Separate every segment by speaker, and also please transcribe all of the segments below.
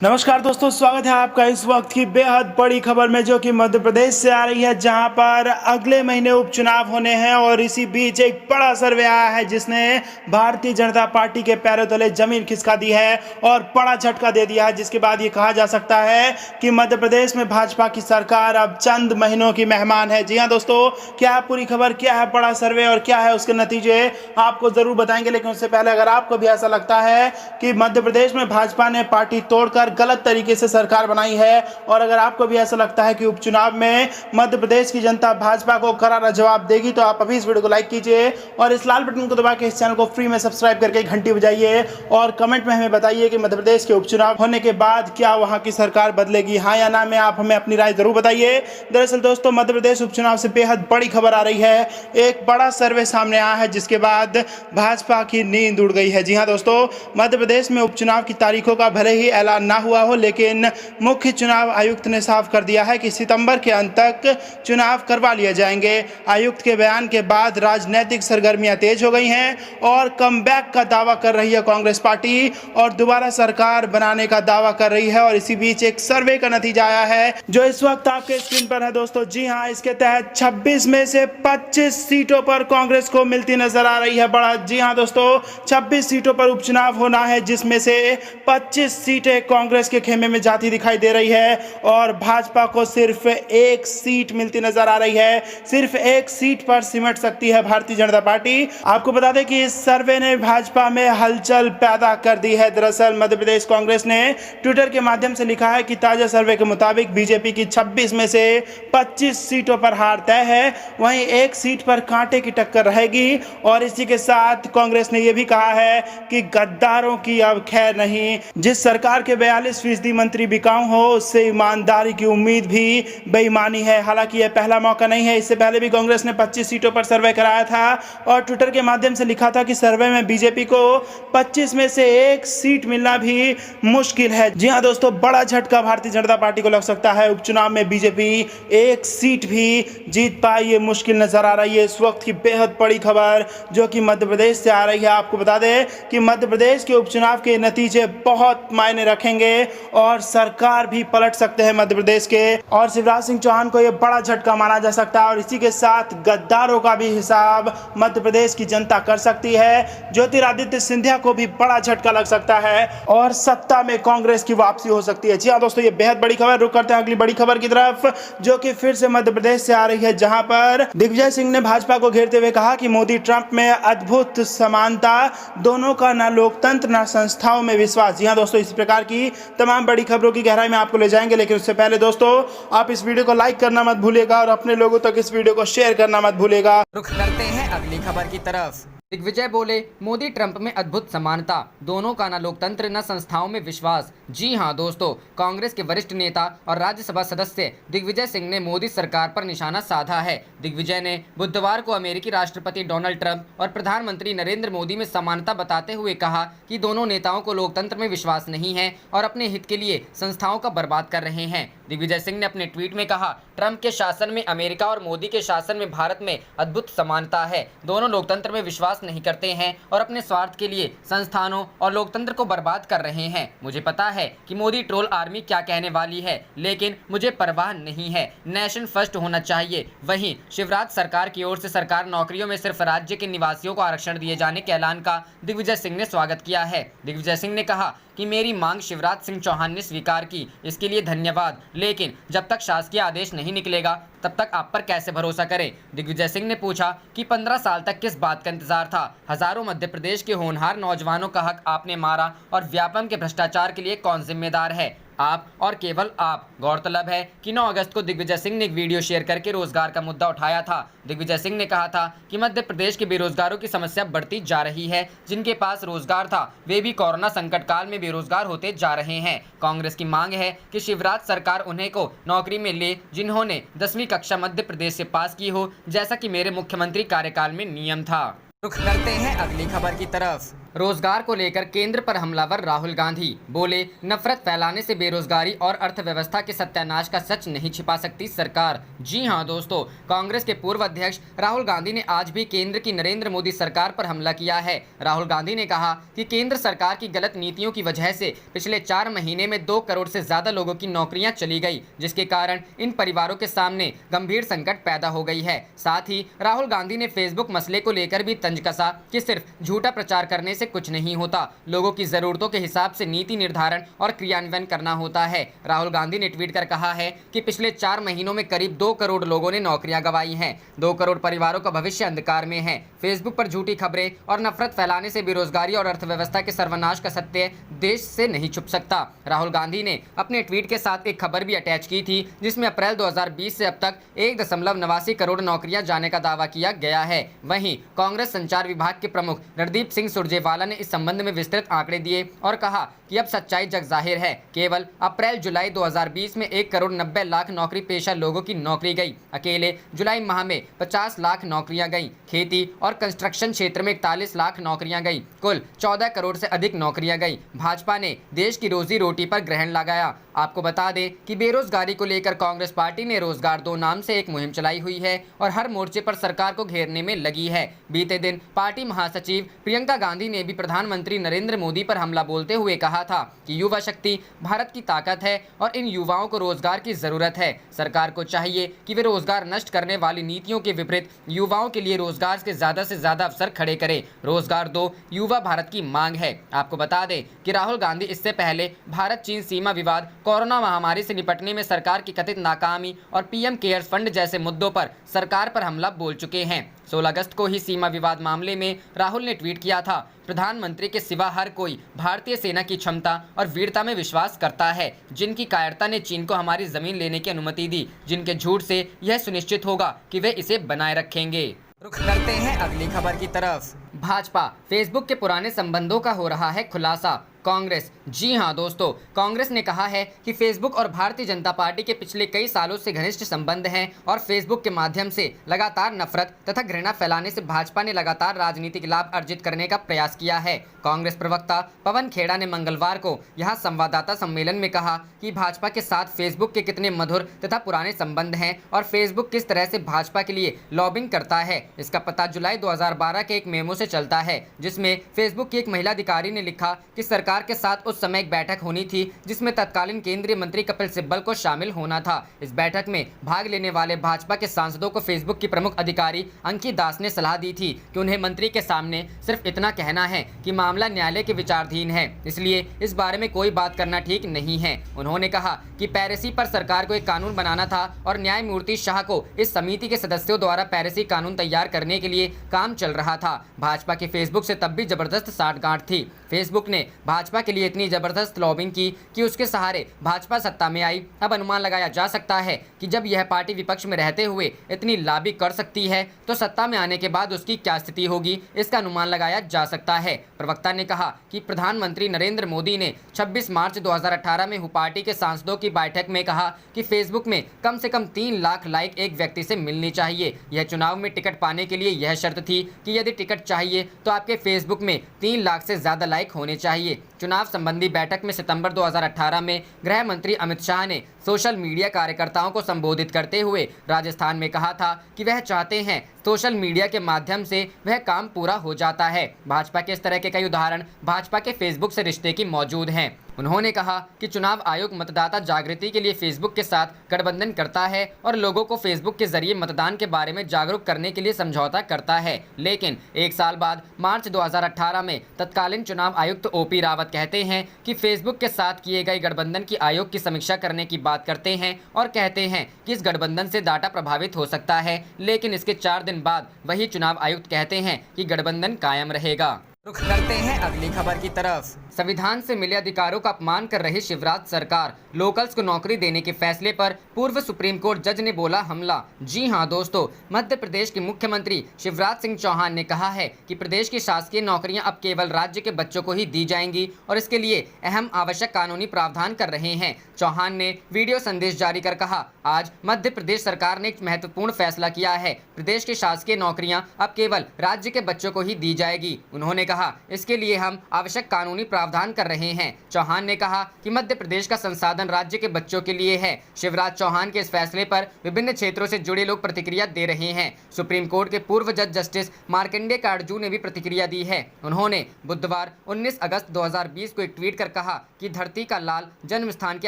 Speaker 1: नमस्कार दोस्तों, स्वागत है आपका इस वक्त की बेहद बड़ी खबर में, जो कि मध्य प्रदेश से आ रही है, जहां पर अगले महीने उपचुनाव होने हैं। और इसी बीच एक बड़ा सर्वे आया है जिसने भारतीय जनता पार्टी के पैरों तले जमीन खिसका दी है और बड़ा झटका दे दिया है, जिसके बाद ये कहा जा सकता है कि मध्य प्रदेश में भाजपा की सरकार अब चंद महीनों की मेहमान है। जी हाँ दोस्तों, क्या है पूरी खबर, क्या है बड़ा सर्वे और क्या है उसके नतीजे, आपको जरूर बताएंगे। लेकिन उससे पहले अगर आपको भी ऐसा लगता है कि मध्य प्रदेश में भाजपा ने पार्टी तोड़कर गलत तरीके से सरकार बनाई है, और अगर आपको भी ऐसा लगता है कि उपचुनाव में मध्य प्रदेश की जनता भाजपा को करारा जवाब देगी, तो आप अभी इस वीडियो को लाइक कीजिए और इस लाल बटन को दबा के इस चैनल को फ्री में सब्सक्राइब करके घंटी बजाइए और कमेंट में हमें बताइए कि मध्य प्रदेश के उपचुनाव होने के बाद क्या वहां की सरकार बदलेगी, हाँ या ना में आप हमें अपनी राय जरूर बताइए। दरअसल दोस्तों, मध्य प्रदेश उपचुनाव से बेहद बड़ी खबर आ रही है। एक बड़ा सर्वे सामने आया है जिसके बाद भाजपा की नींद उड़ गई है। जी हाँ दोस्तों, मध्य प्रदेश में उपचुनाव की तारीखों का भले ही ऐलान ना हुआ हो, लेकिन मुख्य चुनाव आयुक्त ने साफ कर दिया है कि सितंबर के अंत तक चुनाव करवा लिए जाएंगे। आयुक्त के बयान के बाद राजनीतिक सरगर्मियां तेज हो गई हैं और कमबैक का दावा कर रही है कांग्रेस पार्टी और दोबारा सरकार बनाने का दावा कर रही है। और इसी बीच एक सर्वे का नतीजा आया है जो इस वक्त आपके स्क्रीन पर है दोस्तों। जी हां, इसके तहत 26 में से 25 सीटों पर कांग्रेस को मिलती नजर आ रही है बड़ा। जी हां दोस्तों, 26 सीटों पर उपचुनाव होना है, जिसमें से 25 सीटें कांग्रेस के खेमे में जाती दिखाई दे रही है और भाजपा को सिर्फ एक सीट मिलती नजर आ रही है। सिर्फ एक सीट पर सिमट सकती है भारतीय जनता पार्टी। आपको बता दें कि इस सर्वे ने भाजपा में हलचल पैदा कर दी है। दरअसल मध्य प्रदेश कांग्रेस ने ट्विटर के माध्यम से लिखा है कि ताजा सर्वे के मुताबिक बीजेपी की 26 में से 25 सीटों पर हार तय है, वहीं एक सीट पर कांटे की टक्कर रहेगी। और इसी के साथ कांग्रेस ने यह भी कहा है कि गद्दारों की अब खैर नहीं। जिस सरकार के 42% मंत्री बिकाऊ हो, उससे ईमानदारी की उम्मीद भी बेईमानी है। हालांकि यह पहला मौका नहीं है, इससे पहले भी कांग्रेस ने 25 सीटों पर सर्वे कराया था और ट्विटर के माध्यम से लिखा था कि सर्वे में बीजेपी को 25 में से एक सीट मिलना भी मुश्किल है। जी हां दोस्तों, बड़ा झटका भारतीय जनता पार्टी को लग सकता है। उपचुनाव में बीजेपी एक सीट भी जीत पाए, ये मुश्किल नजर आ रही है। इस वक्त की बेहद बड़ी खबर जो कि मध्य प्रदेश से आ रही है। आपको बता दें कि मध्य प्रदेश के उपचुनाव के नतीजे बहुत मायने रखेंगे और सरकार भी पलट सकते हैं मध्य प्रदेश के, और शिवराज सिंह चौहान को यह बड़ा झटका माना जा सकता है। और इसी के साथ गद्दारों का भी हिसाब मध्य प्रदेश की जनता कर सकती है। ज्योतिरादित्य सिंधिया को भी बड़ा झटका लग सकता है और सत्ता में कांग्रेस की वापसी हो सकती है। जी हाँ दोस्तों, ये बेहद बड़ी खबर। रुक करते हैं अगली बड़ी खबर की तरफ, जो कि फिर से मध्य प्रदेश से आ रही है, जहां पर दिग्विजय सिंह ने भाजपा को घेरते हुए कहा कि मोदी ट्रंप में अद्भुत समानता, दोनों का न लोकतंत्र न संस्थाओं में विश्वास। जी हाँ दोस्तों, इस प्रकार की तमाम बड़ी खबरों की गहराई में आपको ले जाएंगे। लेकिन उससे पहले दोस्तों, आप इस वीडियो को लाइक करना मत भूलिएगा और अपने लोगों तक इस वीडियो को शेयर करना मत भूलिएगा।
Speaker 2: रुख करते हैं अगली खबर की तरफ। दिग्विजय बोले, मोदी ट्रंप में अद्भुत समानता, दोनों का न लोकतंत्र न संस्थाओं में विश्वास। जी हां दोस्तों, कांग्रेस के वरिष्ठ नेता और राज्यसभा सदस्य दिग्विजय सिंह ने मोदी सरकार पर निशाना साधा है। दिग्विजय ने बुधवार को अमेरिकी राष्ट्रपति डोनाल्ड ट्रंप और प्रधानमंत्री नरेंद्र मोदी में समानता बताते हुए कहा कि दोनों नेताओं को लोकतंत्र में विश्वास नहीं है और अपने हित के लिए संस्थाओं का बर्बाद कर रहे हैं। दिग्विजय सिंह ने अपने ट्वीट में कहा, ट्रंप के शासन में अमेरिका और मोदी के शासन में भारत में अद्भुत समानता है। दोनों लोकतंत्र में विश्वास नहीं करते हैं और अपने स्वार्थ के लिए संस्थानों और लोकतंत्र को बर्बाद कर रहे हैं। मुझे पता है कि मोदी ट्रोल आर्मी क्या कहने वाली है, लेकिन मुझे परवाह नहीं है। नेशन फर्स्ट होना चाहिए। वहीं शिवराज सरकार की ओर से सरकार नौकरियों में सिर्फ राज्य के निवासियों को आरक्षण दिए जाने के ऐलान का दिग्विजय सिंह ने स्वागत किया है। दिग्विजय सिंह ने कहा कि मेरी मांग शिवराज सिंह चौहान ने स्वीकार की, इसके लिए धन्यवाद। लेकिन जब तक शासकीय आदेश नहीं निकलेगा तब तक आप पर कैसे भरोसा करें। दिग्विजय सिंह ने पूछा कि 15 साल तक किस बात का इंतजार था। हजारों मध्य प्रदेश के होनहार नौजवानों का हक आपने मारा और व्यापम के भ्रष्टाचार के लिए कौन जिम्मेदार है? आप और केवल आप। गौरतलब है कि 9 अगस्त को दिग्विजय सिंह ने एक वीडियो शेयर करके रोजगार का मुद्दा उठाया था। दिग्विजय सिंह ने कहा था कि मध्य प्रदेश के बेरोजगारों की समस्या बढ़ती जा रही है। जिनके पास रोजगार था वे भी कोरोना संकट काल में बेरोजगार होते जा रहे हैं। कांग्रेस की मांग है कि शिवराज सरकार उन्हें को नौकरी में ले जिन्होंने 10वीं कक्षा मध्य प्रदेश से पास की हो, जैसा कि मेरे मुख्यमंत्री कार्यकाल में नियम था। रुख करते हैं अगली खबर की तरफ। रोजगार को लेकर केंद्र पर हमलावर राहुल गांधी बोले, नफरत फैलाने से बेरोजगारी और अर्थव्यवस्था के सत्यानाश का सच नहीं छिपा सकती सरकार। जी हां दोस्तों, कांग्रेस के पूर्व अध्यक्ष राहुल गांधी ने आज भी केंद्र की नरेंद्र मोदी सरकार पर हमला किया है। राहुल गांधी ने कहा कि केंद्र सरकार की गलत नीतियों की वजह से पिछले 4 महीने में 2 करोड़ से ज्यादा लोगों की नौकरियां चली गई, जिसके कारण इन परिवारों के सामने गंभीर संकट पैदा हो गई है। साथ ही राहुल गांधी ने फेसबुक मसले को लेकर भी तंज कसा कि सिर्फ झूठा प्रचार करने से कुछ नहीं होता, लोगों की जरूरतों के हिसाब से नीति निर्धारण और क्रियान्वयन करना होता है। राहुल गांधी ने ट्वीट कर कहा है कि पिछले 4 महीनों में करीब 2 करोड़ लोगों ने नौकरियां गंवाई हैं। 2 करोड़ परिवारों का भविष्य अंधकार में है। फेसबुक पर झूठी खबरें और नफरत फैलाने से बेरोजगारी और अर्थव्यवस्था के सर्वनाश का सत्य देश से नहीं छुप सकता। राहुल गांधी ने अपने ट्वीट के साथ एक खबर भी अटैच की थी, जिसमें अप्रैल 2020 से अब तक 1.89 करोड़ नौकरियां जाने का दावा किया गया है। वहीं कांग्रेस संचार विभाग के प्रमुख रणदीप सिंह सुरजेवाला ने इस संबंध में विस्तृत आंकड़े दिए और कहा कि अब सच्चाई जग जाहिर है। केवल अप्रैल-जुलाई 2020 में 1 करोड़ 90 लाख नौकरी पेशा लोगों की नौकरी गई। अकेले जुलाई माह में 50 लाख नौकरियां गई। खेती और कंस्ट्रक्शन क्षेत्र में 41 लाख नौकरियां गई। कुल 14 करोड़ से अधिक नौकरियां गई। भाजपा ने देश की रोजी रोटी पर ग्रहण लगाया। आपको बता दें कि बेरोजगारी को लेकर कांग्रेस पार्टी ने रोजगार 2 नाम से एक मुहिम चलाई हुई है और हर मोर्चे पर सरकार को घेरने में लगी है। बीते दिन पार्टी महासचिव प्रियंका गांधी ने भी प्रधानमंत्री नरेंद्र मोदी पर हमला बोलते हुए कहा था कि युवा शक्ति भारत की ताकत है और इन युवाओं को रोजगार की जरूरत है। सरकार को चाहिए कि वे रोजगार नष्ट करने वाली नीतियों के विपरीत युवाओं के लिए रोजगार के ज्यादा से ज्यादा अवसर खड़े करे। रोजगार दो, युवा भारत की मांग है। आपको बता दें कि राहुल गांधी इससे पहले भारत चीन सीमा विवाद, कोरोना महामारी से निपटने में सरकार की कथित नाकामी और पीएम केयर्स फंड जैसे मुद्दों पर सरकार पर हमला बोल चुके हैं। 16 अगस्त को ही सीमा विवाद मामले में राहुल ने ट्वीट किया था, प्रधानमंत्री के सिवा हर कोई भारतीय सेना की क्षमता और वीरता में विश्वास करता है, जिनकी कायरता ने चीन को हमारी जमीन लेने की अनुमति दी, जिनके झूठ से यह सुनिश्चित होगा कि वे इसे बनाए रखेंगे। रुख करते हैं अगली खबर की तरफ। भाजपा फेसबुक के पुराने संबंधों का हो रहा है खुलासा। कांग्रेस, जी हां दोस्तों, कांग्रेस ने कहा है कि फेसबुक और भारतीय जनता पार्टी के पिछले कई सालों से घनिष्ठ संबंध हैं और फेसबुक के माध्यम से लगातार नफरत तथा घृणा फैलाने से भाजपा ने लगातार राजनीतिक लाभ अर्जित करने का प्रयास किया है। कांग्रेस प्रवक्ता पवन खेड़ा ने मंगलवार को यहां संवाददाता सम्मेलन में कहा कि भाजपा के साथ फेसबुक के कितने मधुर तथा पुराने संबंध हैं और फेसबुक किस तरह से भाजपा के लिए लॉबिंग करता है, इसका पता जुलाई 2012 के एक मेमो से चलता है, जिसमें फेसबुक की एक महिला अधिकारी ने लिखा कि सरकार के साथ उस समय एक बैठक होनी थी जिसमें तत्कालीन केंद्रीय मंत्री कपिल सिब्बल को शामिल होना था। इस बैठक में भाग लेने वाले भाजपा के सांसदों को फेसबुक की प्रमुख अधिकारी अंकित दास ने सलाह दी थी कि उन्हें मंत्री के सामने सिर्फ इतना कहना है कि मामला न्यायालय के विचाराधीन है, इसलिए इस बारे में कोई बात करना ठीक नहीं है। उन्होंने कहा कि पैरेसी पर सरकार को एक कानून बनाना था और न्यायमूर्ति शाह को इस समिति के सदस्यों द्वारा पैरेसी कानून तैयार करने के लिए काम चल रहा था। भाजपा की फेसबुक से तब भी जबरदस्त साठगांठ थी। फेसबुक ने भाजपा के लिए इतनी जबरदस्त लॉबिंग की कि उसके सहारे भाजपा सत्ता में आई। अब अनुमान लगाया जा सकता है कि जब यह पार्टी विपक्ष में रहते हुए इतनी लॉबी कर सकती है तो सत्ता में आने के बाद उसकी क्या स्थिति होगी, इसका अनुमान लगाया जा सकता है। प्रवक्ता ने कहा कि प्रधानमंत्री नरेंद्र मोदी ने 26 मार्च 2018 में पार्टी के सांसदों की बैठक में कहा कि फेसबुक में कम से कम 3 लाख लाइक एक व्यक्ति से मिलनी चाहिए। यह चुनाव में टिकट पाने के लिए यह शर्त थी कि यदि टिकट चाहिए तो आपके फेसबुक में 3 लाख से ज्यादा लाइक होने चाहिए। चुनाव संबंधी बैठक में सितंबर 2018 में गृह मंत्री अमित शाह ने सोशल मीडिया कार्यकर्ताओं को संबोधित करते हुए राजस्थान में कहा था कि वह चाहते हैं सोशल मीडिया के माध्यम से वह काम पूरा हो जाता है। भाजपा के इस तरह के कई उदाहरण भाजपा के फेसबुक से रिश्ते की मौजूद हैं। उन्होंने कहा कि चुनाव आयोग मतदाता जागृति के लिए फेसबुक के साथ गठबंधन करता है और लोगों को फेसबुक के जरिए मतदान के बारे में जागरूक करने के लिए समझौता करता है, लेकिन 1 साल बाद मार्च 2018 में तत्कालीन चुनाव आयुक्त ओपी रावत कहते हैं कि फेसबुक के साथ किए गए गठबंधन की आयोग की समीक्षा करने की बात करते हैं और कहते हैं कि इस गठबंधन से डाटा प्रभावित हो सकता है, लेकिन इसके 4 दिन बाद वही चुनाव आयुक्त कहते हैं कि गठबंधन कायम रहेगा। रुख करते हैं अगली खबर की तरफ। संविधान से मिले अधिकारों का अपमान कर रही शिवराज सरकार, लोकल्स को नौकरी देने के फैसले पर पूर्व सुप्रीम कोर्ट जज ने बोला हमला। जी हां दोस्तों, मध्य प्रदेश के मुख्यमंत्री शिवराज सिंह चौहान ने कहा है कि प्रदेश की शासकीय नौकरियां अब केवल राज्य के बच्चों को ही दी जाएंगी और इसके लिए अहम आवश्यक कानूनी प्रावधान कर रहे हैं। चौहान ने वीडियो संदेश जारी कर कहा, आज मध्य प्रदेश सरकार ने एक महत्वपूर्ण फैसला किया है। प्रदेश की शासकीय नौकरियां अब केवल राज्य के बच्चों को ही दी जाएगी। उन्होंने कहा, इसके लिए हम आवश्यक कानूनी प्रावधान कर रहे हैं। चौहान ने कहा कि मध्य प्रदेश का संसाधन राज्य के बच्चों के लिए है। शिवराज चौहान के इस फैसले पर विभिन्न क्षेत्रों से जुड़े लोग प्रतिक्रिया दे रहे हैं। सुप्रीम कोर्ट के पूर्व जज जस्टिस मार्कंडेय काटजू ने भी प्रतिक्रिया दी है। उन्होंने बुधवार 19 अगस्त 2020 को एक ट्वीट कर कहा कि धरती का लाल जन्म स्थान के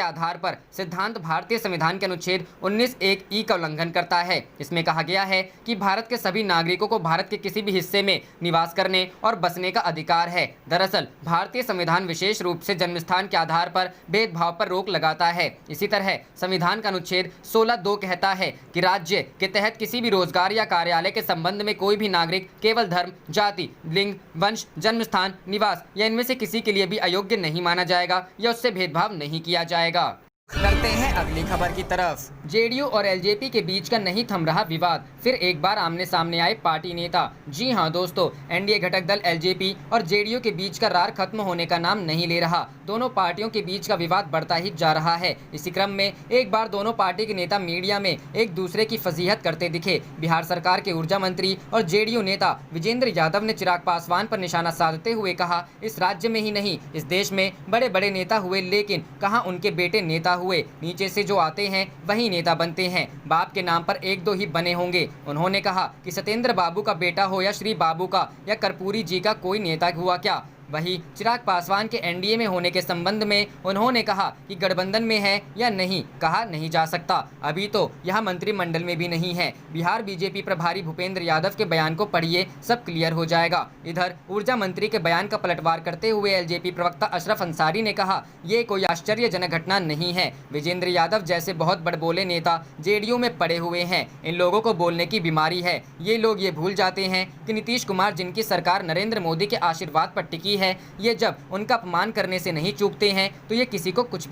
Speaker 2: आधार पर सिद्धांत भारतीय संविधान के अनुच्छेद 19(1)(e) का उल्लंघन करता है। इसमें कहा गया है कि भारत के सभी नागरिकों को भारत के किसी भी हिस्से में निवास करने और बसने का अधिकार है। दरअसल भारतीय संविधान विशेष रूप से जन्म स्थान के आधार पर भेदभाव पर रोक लगाता है। इसी तरह संविधान का अनुच्छेद 16(2) कहता है कि राज्य के तहत किसी भी रोजगार या कार्यालय के संबंध में कोई भी नागरिक केवल धर्म, जाति, लिंग, वंश, जन्म स्थान, निवास या इनमें से किसी के लिए भी अयोग्य नहीं माना जाएगा या उससे भेदभाव नहीं किया जाएगा। करते हैं अगली खबर की तरफ। जेडीयू और एलजेपी के बीच का नहीं थम रहा विवाद, फिर एक बार आमने सामने आए पार्टी नेता। जी हां दोस्तों, एनडीए घटक दल एलजेपी और जेडीयू के बीच का रार खत्म होने का नाम नहीं ले रहा। दोनों पार्टियों के बीच का विवाद बढ़ता ही जा रहा है। इसी क्रम में एक बार दोनों पार्टी के नेता मीडिया में एक दूसरे की फजीहत करते दिखे। बिहार सरकार के ऊर्जा मंत्री और जेडीयू नेता विजेंद्र यादव ने चिराग पासवान पर निशाना साधते हुए कहा, इस राज्य में ही नहीं इस देश में बड़े बड़े नेता हुए, लेकिन कहाँ उनके बेटे नेता हुए। नीचे से जो आते हैं वही नेता बनते हैं, बाप के नाम पर एक दो ही बने होंगे। उन्होंने कहा कि सत्येंद्र बाबू का बेटा हो या श्री बाबू का या कर्पूरी जी का, कोई नेता हुआ क्या। वही चिराग पासवान के एनडीए में होने के संबंध में उन्होंने कहा कि गठबंधन में है या नहीं कहा नहीं जा सकता, अभी तो यह मंत्रिमंडल में भी नहीं है। बिहार बीजेपी प्रभारी भूपेंद्र यादव के बयान को पढ़िए, सब क्लियर हो जाएगा। इधर ऊर्जा मंत्री के बयान का पलटवार करते हुए एलजेपी प्रवक्ता अशरफ अंसारी ने कहा, ये कोई आश्चर्यजनक घटना नहीं है। विजेंद्र यादव जैसे बहुत बड़बोले नेता जेडीयू में पड़े हुए हैं। इन लोगों को बोलने की बीमारी है। ये लोग ये भूल जाते हैं कि नीतीश कुमार, जिनकी सरकार नरेंद्र मोदी के आशीर्वाद पर टिकी है, ये जब उनका अपमान करने से नहीं चूकते हैं तो ये किसी को कुछ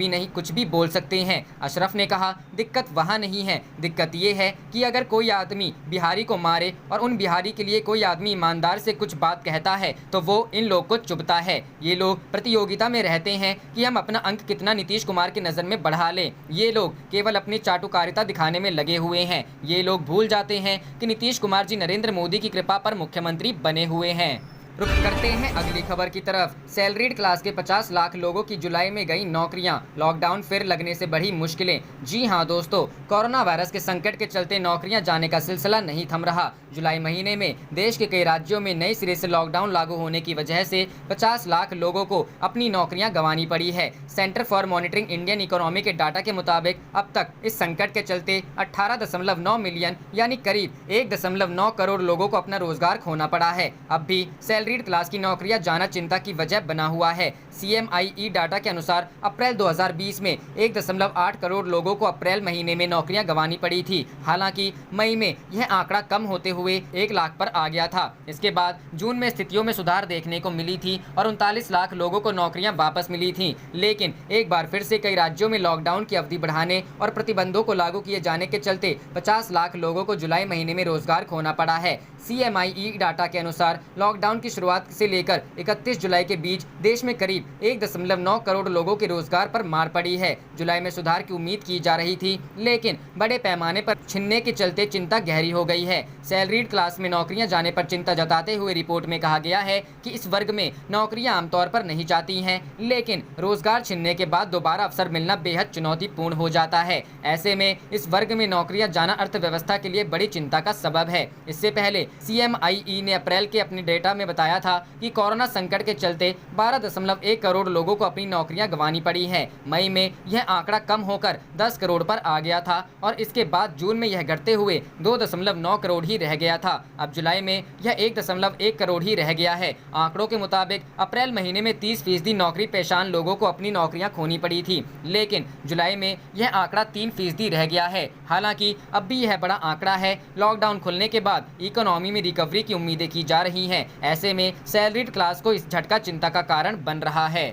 Speaker 2: भी बोल सकते हैं। अशरफ ने कहा, दिक्कत वहाँ नहीं है, दिक्कत ये है कि अगर कोई आदमी बिहारी को मारे और उन बिहारी के लिए कोई आदमी ईमानदार से कुछ बात कहता है तो वो इन लोग को चुभता है। ये लोग प्रतियोगिता में रहते हैं कि हम अपना अंक कितना नीतीश कुमार की नज़र में बढ़ा लें। ये लोग केवल अपनी चाटुकारिता दिखाने में लगे हुए हैं। ये लोग भूल जाते हैं कि नीतीश कुमार जी नरेंद्र मोदी की कृपा पर मुख्यमंत्री बने हुए हैं। रुक करते हैं अगली खबर की तरफ। सैलरीड क्लास के 50 लाख लोगों की जुलाई में गई नौकरियां, लॉकडाउन फिर लगने से बढ़ी मुश्किलें। जी हां दोस्तों, कोरोना वायरस के संकट के चलते नौकरियां जाने का सिलसिला नहीं थम रहा। जुलाई महीने में देश के कई राज्यों में नए सिरे से लॉकडाउन लागू होने की वजह से 50 लाख लोगों को अपनी नौकरियां गंवानी पड़ी है। Centre for monitoring Indian economy के डाटा के मुताबिक अब तक इस संकट के चलते 18.9 मिलियन यानी करीब 1.9 करोड़ लोगों को अपना रोजगार खोना पड़ा है। अब भी सैलरीड क्लास की नौकरियां जाना चिंता की वजह बना हुआ है। CMIE डाटा के अनुसार अप्रैल 2020 में 1.8 करोड़ लोगों को अप्रैल महीने में नौकरियां गंवानी पड़ी थी। हालांकि मई में यह आंकड़ा कम होते हुए 1 लाख पर आ गया था। इसके बाद जून में स्थितियों में सुधार देखने को मिली थी और 39 लाख लोगों को नौकरियां वापस मिली थी। लेकिन एक बार फिर से कई राज्यों में लॉकडाउन की अवधि बढ़ाने और प्रतिबंधों को लागू किए जाने के चलते 50 लाख लोगों को जुलाई महीने में रोजगार खोना पड़ा है। CMIE डाटा के अनुसार लॉकडाउन की शुरुआत से लेकर 31 जुलाई के बीच देश में करीब 1.9 करोड़ लोगों के रोजगार पर मार पड़ी है। जुलाई में सुधार की उम्मीद की जा रही थी, लेकिन बड़े पैमाने पर छिनने के चलते चिंता गहरी हो गई है। सैलरीड क्लास में नौकरियां जाने पर चिंता जताते हुए रिपोर्ट में कहा गया है कि इस वर्ग में नौकरियां आमतौर पर नहीं जाती हैं, लेकिन रोजगार छिनने के बाद दोबारा अवसर मिलना बेहद चुनौतीपूर्ण हो जाता है। ऐसे में इस वर्ग में नौकरियां जाना अर्थव्यवस्था के लिए बड़ी चिंता का सबब है। इससे पहले CMIE ने अप्रैल के अपने डेटा में बताया था कि कोरोना संकट के चलते 12.1 करोड़ लोगों को अपनी नौकरियां गंवानी पड़ी हैं। मई में यह आंकड़ा कम होकर 10 करोड़ पर आ गया था और इसके बाद जून में यह घटते हुए 2.9 करोड़ ही रह गया था। अब जुलाई में यह 1.1 करोड़ ही रह गया है। आंकड़ों के मुताबिक अप्रैल महीने में 30% नौकरी पेशान लोगों को अपनी नौकरियां खोनी पड़ी थी, लेकिन जुलाई में यह आंकड़ा 3% रह गया है। हालांकि अब भी यह बड़ा आंकड़ा है। लॉकडाउन खुलने के बाद इकोनॉमी में रिकवरी की उम्मीदें की जा रही हैं। ऐसे में सैलरीड क्लास को इस झटका चिंता का कारण बन रहा है।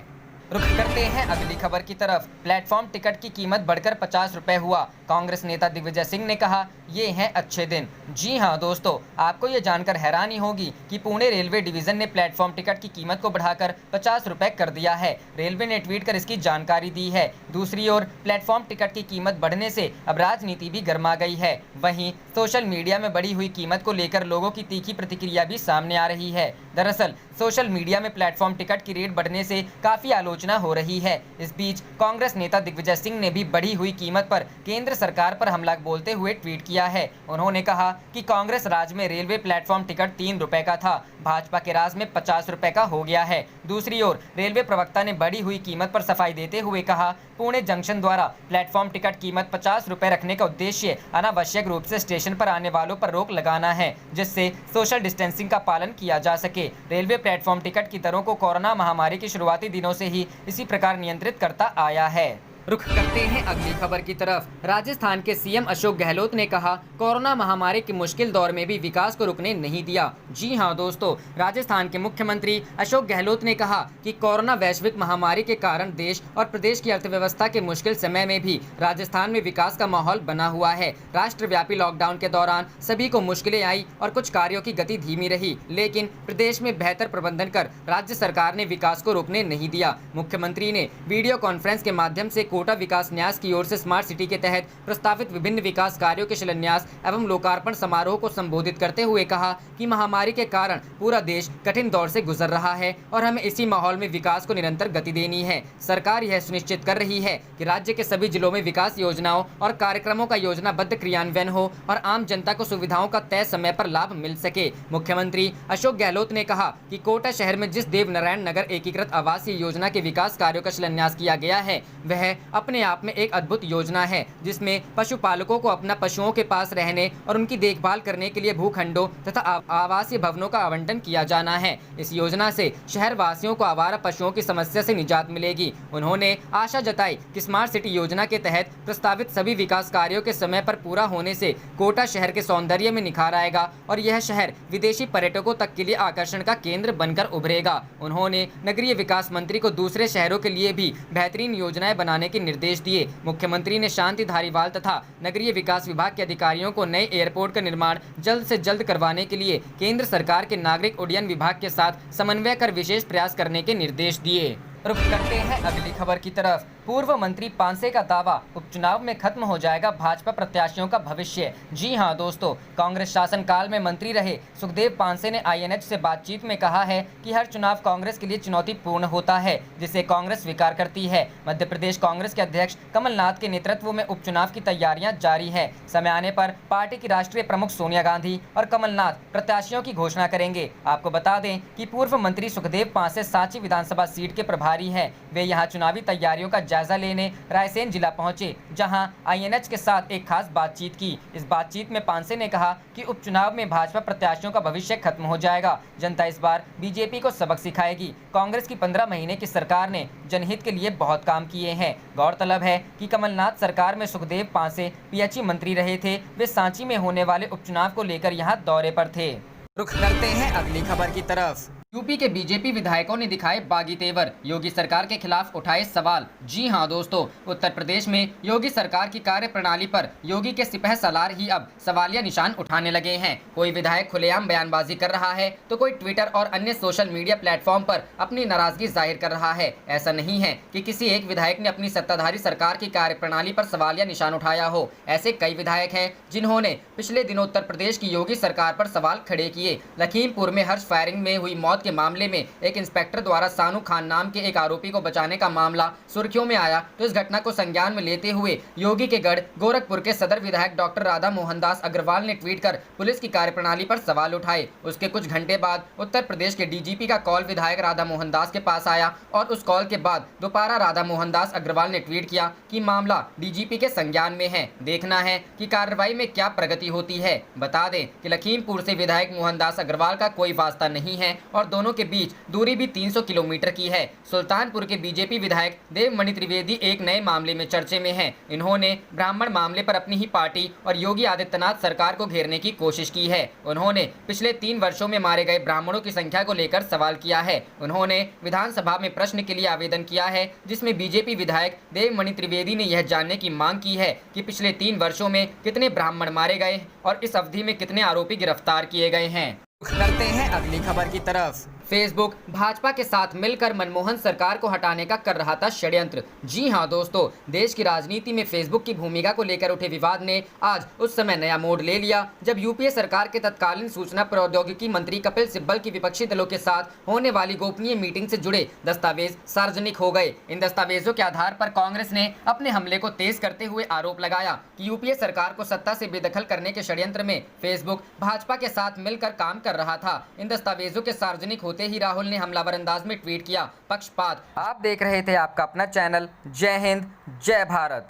Speaker 2: रुख करते हैं अगली खबर की तरफ। प्लेटफॉर्म टिकट की कीमत बढ़कर 50 रुपए हुआ। कांग्रेस नेता दिग्विजय सिंह ने कहा, ये हैं अच्छे दिन। जी हां दोस्तों, आपको ये जानकर हैरानी होगी कि पुणे रेलवे डिवीजन ने प्लेटफॉर्म टिकट की कीमत को बढ़ाकर 50 रुपए कर दिया है। रेलवे ने ट्वीट कर इसकी जानकारी दी है। दूसरी ओर प्लेटफॉर्म टिकट की कीमत बढ़ने से अब राजनीति भी गर्मा गई है। वहीं सोशल मीडिया में बढ़ी हुई कीमत को लेकर लोगों की तीखी प्रतिक्रिया भी सामने आ रही है। दरअसल सोशल मीडिया में प्लेटफॉर्म टिकट की रेट बढ़ने से काफी आलोचना हो रही है। इस बीच कांग्रेस नेता दिग्विजय सिंह ने भी बढ़ी हुई कीमत पर केंद्र सरकार पर हमला बोलते हुए ट्वीट किया है। उन्होंने कहा कि कांग्रेस राज में रेलवे प्लेटफॉर्म टिकट 3 रुपए का था, भाजपा के राज में 50 रुपए का हो गया है। दूसरी ओर रेलवे प्रवक्ता ने बढ़ी हुई कीमत पर सफाई देते हुए कहा, पुणे जंक्शन द्वारा प्लेटफॉर्म टिकट कीमत 50 रुपए रखने का उद्देश्य अनावश्यक रूप से स्टेशन पर आने वालों पर रोक लगाना है, जिससे सोशल डिस्टेंसिंग का पालन किया जा सके। रेलवे प्लेटफॉर्म टिकट की दरों को कोरोना महामारी के शुरुआती दिनों से ही इसी प्रकार नियंत्रित करता आया है। रुख करते हैं अगली खबर की तरफ। राजस्थान के सीएम अशोक गहलोत ने कहा, कोरोना महामारी के मुश्किल दौर में भी विकास को रुकने नहीं दिया। जी हां दोस्तों, राजस्थान के मुख्यमंत्री अशोक गहलोत ने कहा कि कोरोना वैश्विक महामारी के कारण देश और प्रदेश की अर्थव्यवस्था के मुश्किल समय में भी राजस्थान में विकास का माहौल बना हुआ है। राष्ट्रव्यापी लॉकडाउन के दौरान सभी को मुश्किलें आई और कुछ कार्यों की गति धीमी रही, लेकिन प्रदेश में बेहतर प्रबंधन कर राज्य सरकार ने विकास को रोकने नहीं दिया। मुख्यमंत्री ने वीडियो कॉन्फ्रेंस के माध्यम से कोटा विकास न्यास की ओर से स्मार्ट सिटी के तहत प्रस्तावित विभिन्न विकास कार्यों के शिलान्यास एवं लोकार्पण समारोह को संबोधित करते हुए कहा कि महामारी के कारण पूरा देश कठिन दौर से गुजर रहा है और हमें इसी माहौल में विकास को निरंतर गति देनी है। सरकार यह सुनिश्चित कर रही है कि राज्य के सभी जिलों में विकास योजनाओं और कार्यक्रमों का योजनाबद्ध क्रियान्वयन हो और आम जनता को सुविधाओं का तय समय पर लाभ मिल सके। मुख्यमंत्री अशोक गहलोत ने कहा कि कोटा शहर में जिस देवनारायण नगर एकीकृत आवासीय योजना के विकास कार्यों का शिलान्यास किया गया है, वह अपने आप में एक अद्भुत योजना है, जिसमें पशुपालकों को अपना पशुओं के पास रहने और उनकी देखभाल करने के लिए भूखंडों तथा आवासीय भवनों का आवंटन किया जाना है। इस योजना से शहर वासियों को आवारा पशुओं की समस्या से निजात मिलेगी। उन्होंने आशा जताई कि स्मार्ट सिटी योजना के तहत प्रस्तावित सभी विकास कार्यों के समय पर पूरा होने से कोटा शहर के सौंदर्य में निखार आएगा और यह शहर विदेशी पर्यटकों तक के लिए आकर्षण का केंद्र बनकर उभरेगा। उन्होंने नगरीय विकास मंत्री को दूसरे शहरों के लिए भी बेहतरीन योजनाएं बनाने के निर्देश दिए। मुख्यमंत्री ने शांति धारीवाल तथा नगरीय विकास विभाग के अधिकारियों को नए एयरपोर्ट का निर्माण जल्द से जल्द करवाने के लिए केंद्र सरकार के नागरिक उड्डयन विभाग के साथ समन्वय कर विशेष प्रयास करने के निर्देश दिए। रुख करते हैं अगली खबर की तरफ। पूर्व मंत्री पांसे का दावा, उपचुनाव में खत्म हो जाएगा भाजपा प्रत्याशियों का भविष्य। जी हां दोस्तों, कांग्रेस शासनकाल में मंत्री रहे सुखदेव पांसे ने INH से बातचीत में कहा है कि हर चुनाव कांग्रेस के लिए चुनौतीपूर्ण होता है, जिसे कांग्रेस स्वीकार करती है। मध्य प्रदेश कांग्रेस के अध्यक्ष कमलनाथ के नेतृत्व में उपचुनाव की तैयारियां जारी है। समय आने पर पार्टी की राष्ट्रीय प्रमुख सोनिया गांधी और कमलनाथ प्रत्याशियों की घोषणा करेंगे। आपको बता दें कि पूर्व मंत्री सुखदेव पांसे सांची विधानसभा सीट के प्रभारी है। वे यहां चुनावी तैयारियों का जायजा लेने रायसेन जिला पहुंचे, जहां INH के साथ एक खास बातचीत की। इस बातचीत में पांसे ने कहा कि उपचुनाव में भाजपा प्रत्याशियों का भविष्य खत्म हो जाएगा। जनता इस बार बीजेपी को सबक सिखाएगी। कांग्रेस की 15 महीने की सरकार ने जनहित के लिए बहुत काम किए हैं। गौरतलब है कि कमलनाथ सरकार में सुखदेव पांसे PHE मंत्री रहे थे। वे सांची में होने वाले उपचुनाव को लेकर यहाँ दौरे पर थे। रुख करते हैं अगली खबर की तरफ। यूपी के बीजेपी विधायकों ने दिखाए बागी तेवर, योगी सरकार के खिलाफ उठाए सवाल। जी हां दोस्तों, उत्तर प्रदेश में योगी सरकार की कार्यप्रणाली पर योगी के सिपह सलार ही अब सवालिया निशान उठाने लगे हैं। कोई विधायक खुलेआम बयानबाजी कर रहा है तो कोई ट्विटर और अन्य सोशल मीडिया प्लेटफॉर्म पर अपनी नाराजगी जाहिर कर रहा है। ऐसा नहीं है कि किसी एक विधायक ने अपनी सत्ताधारी सरकार की कार्यप्रणाली पर सवालिया निशान उठाया हो। ऐसे कई विधायक हैं जिन्होंने पिछले दिनों उत्तर प्रदेश की योगी सरकार पर सवाल खड़े किए। लखीमपुर में हर्ष फायरिंग में हुई मौत के मामले में एक इंस्पेक्टर द्वारा सानू खान नाम के एक आरोपी को बचाने का मामला सुर्खियों में आया, तो इस घटना को संज्ञान में लेते हुए योगी के गढ़ गोरखपुर के सदर विधायक डॉक्टर राधा मोहनदास अग्रवाल ने ट्वीट कर पुलिस की कार्यप्रणाली पर सवाल उठाए। उसके कुछ घंटे बाद उत्तर प्रदेश के DGP का कॉल विधायक राधा मोहनदास के पास आया और उस कॉल के बाद दोबारा राधा मोहनदास अग्रवाल ने ट्वीट किया कि मामला DGP के संज्ञान में है, देखना है कि कार्रवाई में क्या प्रगति होती है। बता दें कि लखीमपुर से विधायक मोहनदास अग्रवाल का कोई वास्ता नहीं है और दोनों के बीच दूरी भी 300 किलोमीटर की है। सुल्तानपुर के बीजेपी विधायक देवमणि त्रिवेदी एक नए मामले में चर्चे में हैं। इन्होंने ब्राह्मण मामले पर अपनी ही पार्टी और योगी आदित्यनाथ सरकार को घेरने की कोशिश की है। उन्होंने पिछले 3 वर्षों में मारे गए ब्राह्मणों की संख्या को लेकर सवाल किया है। उन्होंने विधानसभा में प्रश्न के लिए आवेदन किया है, जिसमें बीजेपी विधायक देवमणि त्रिवेदी ने यह जानने की मांग की है कि पिछले 3 वर्षों में कितने ब्राह्मण मारे गए और इस अवधि में कितने आरोपी गिरफ्तार किए गए हैं। करते हैं अगली खबर की तरफ। फेसबुक भाजपा के साथ मिलकर मनमोहन सरकार को हटाने का कर रहा था षड्यंत्र। जी हां दोस्तों, देश की राजनीति में फेसबुक की भूमिका को लेकर उठे विवाद ने आज उस समय नया मोड़ ले लिया जब यूपीए सरकार के तत्कालीन सूचना प्रौद्योगिकी मंत्री कपिल सिब्बल की विपक्षी दलों के साथ होने वाली गोपनीय मीटिंग से जुड़े दस्तावेज सार्वजनिक हो गए। इन दस्तावेजों के आधार पर कांग्रेस ने अपने हमले को तेज करते हुए आरोप लगाया कि यूपीए सरकार को सत्ता से बेदखल करने के षड्यंत्र में फेसबुक भाजपा के साथ मिलकर काम कर रहा था। इन दस्तावेजों के सार्वजनिक होते ही राहुल ने हमलावर अंदाज में ट्वीट किया, पक्षपात। आप देख रहे थे आपका अपना चैनल जय हिंद जय भारत।